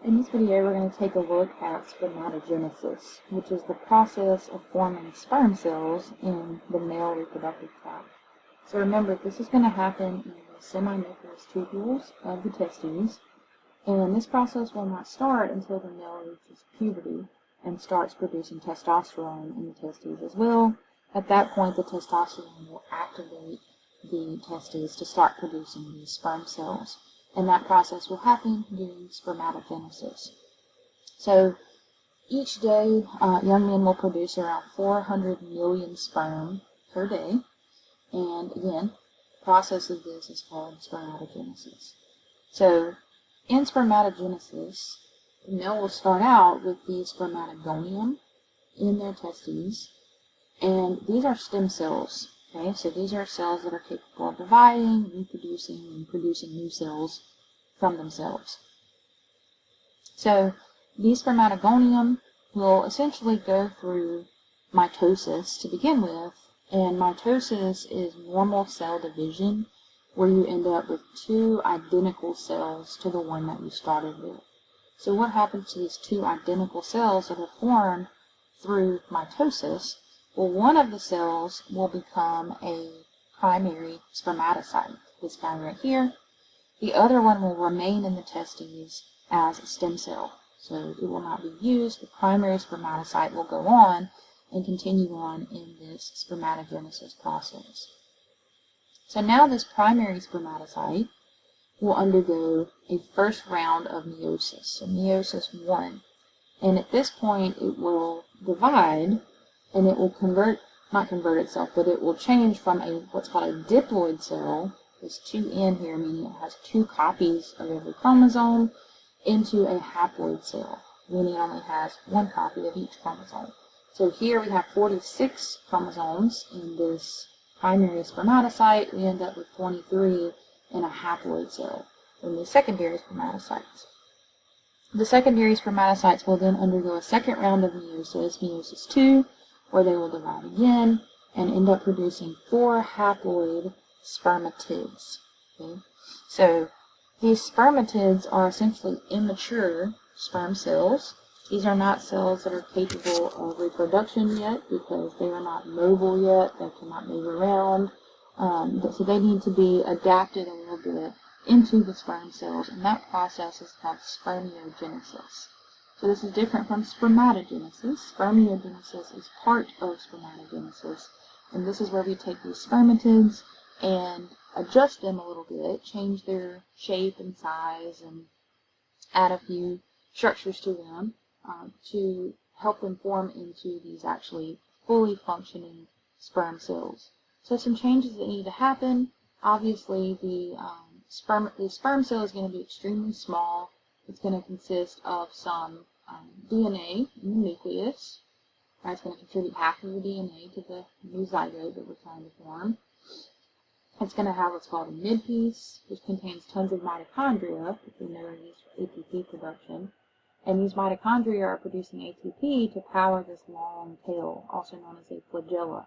In this video, we're going to take a look at spermatogenesis, which is the process of forming sperm cells in the male reproductive tract. So remember, this is going to happen in the seminiferous tubules of the testes, and this process will not start until the male reaches puberty and starts producing testosterone in the testes as well. At that point, the testosterone will activate the testes to start producing these sperm cells. And that process will happen during spermatogenesis. So each day, young men will produce around 400 million sperm per day. And again, the process of this is called spermatogenesis. So in spermatogenesis, the male will start out with the spermatogonium in their testes. And these are stem cells. Okay, so these are cells that are capable of dividing, reproducing, and producing new cells from themselves. So these spermatogonium will essentially go through mitosis to begin with, and mitosis is normal cell division, where you end up with two identical cells to the one that you started with. So what happens to these two identical cells that are formed through mitosis? Well, one of the cells will become a primary spermatocyte, this guy right here. The other one will remain in the testes as a stem cell. So it will not be used. The primary spermatocyte will go on and continue on in this spermatogenesis process. So now this primary spermatocyte will undergo a first round of meiosis, so meiosis 1. And at this point it will divide, and it will not convert itself, but it will change from what's called a diploid cell, this 2N here, meaning it has two copies of every chromosome, into a haploid cell, meaning it only has one copy of each chromosome. So here we have 46 chromosomes in this primary spermatocyte. We end up with 23 in a haploid cell in the secondary spermatocytes. The secondary spermatocytes will then undergo a second round of meiosis, meiosis 2, where they will divide again and end up producing 4 haploid spermatids. Okay? So these spermatids are essentially immature sperm cells. These are not cells that are capable of reproduction yet because they are not mobile yet. They cannot move around. So they need to be adapted a little bit into the sperm cells, and that process is called spermiogenesis. So this is different from spermatogenesis. Spermiogenesis is part of spermatogenesis, and this is where we take these spermatids and adjust them a little bit, change their shape and size, and add a few structures to them to help them form into these actually fully functioning sperm cells. So some changes that need to happen. Obviously, the sperm cell is going to be extremely small. It's going to consist of some DNA in the nucleus. Right? It's going to contribute half of the DNA to the new zygote that we're trying to form. It's going to have what's called a midpiece, which contains tons of mitochondria, which we know are used for ATP production. And these mitochondria are producing ATP to power this long tail, also known as a flagella.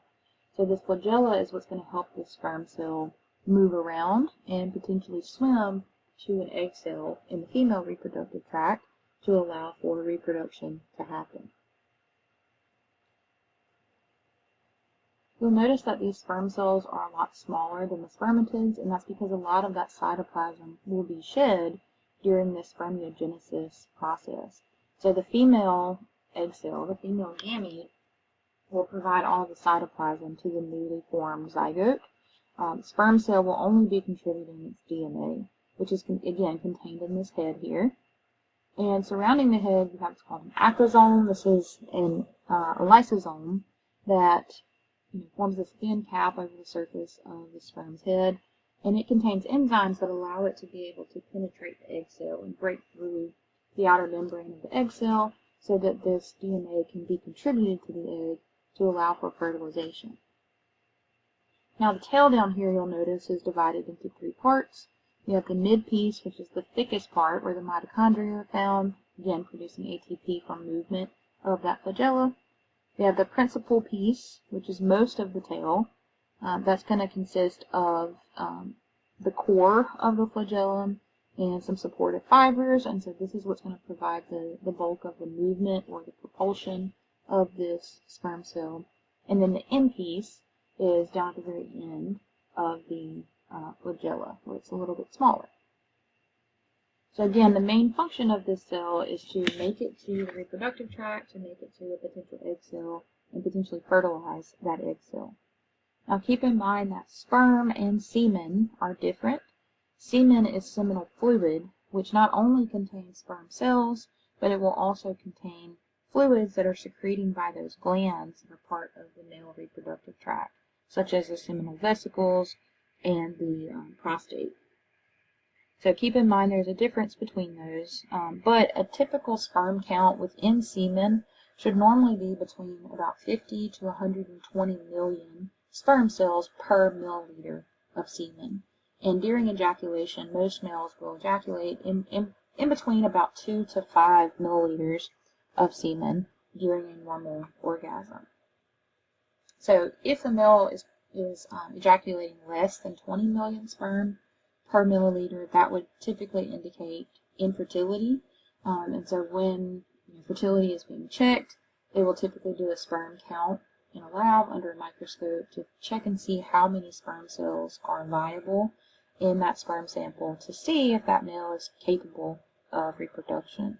So this flagella is what's going to help this sperm cell move around and potentially swim to an egg cell in the female reproductive tract to allow for reproduction to happen. You'll notice that these sperm cells are a lot smaller than the spermatids, and that's because a lot of that cytoplasm will be shed during this spermiogenesis process. So the female egg cell, the female gamete, will provide all the cytoplasm to the newly formed zygote. The sperm cell will only be contributing its DNA, which is, again, contained in this head here. And surrounding the head, we have what's called an acrosome. This is a lysosome that forms this thin cap over the surface of the sperm's head, and it contains enzymes that allow it to be able to penetrate the egg cell and break through the outer membrane of the egg cell so that this DNA can be contributed to the egg to allow for fertilization. Now the tail down here, you'll notice, is divided into 3 parts. You have the midpiece, which is the thickest part where the mitochondria are found, again producing ATP from movement of that flagella. We have the principal piece, which is most of the tail. That's going to consist of the core of the flagellum, and some supportive fibers, and so this is what's going to provide the bulk of the movement or the propulsion of this sperm cell. And then the end piece is down at the very end of the flagella, where it's a little bit smaller. So again, the main function of this cell is to make it to the reproductive tract, to make it to a potential egg cell, and potentially fertilize that egg cell. Now keep in mind that sperm and semen are different. Semen is seminal fluid, which not only contains sperm cells, but it will also contain fluids that are secreted by those glands that are part of the male reproductive tract, such as the seminal vesicles and the prostate. So keep in mind there's a difference between those, but a typical sperm count within semen should normally be between about 50 to 120 million sperm cells per milliliter of semen. And during ejaculation, most males will ejaculate in between about 2 to 5 milliliters of semen during a normal orgasm. So if the male is ejaculating less than 20 million sperm per milliliter, that would typically indicate infertility. And so when fertility is being checked, they will typically do a sperm count in a lab under a microscope to check and see how many sperm cells are viable in that sperm sample to see if that male is capable of reproduction.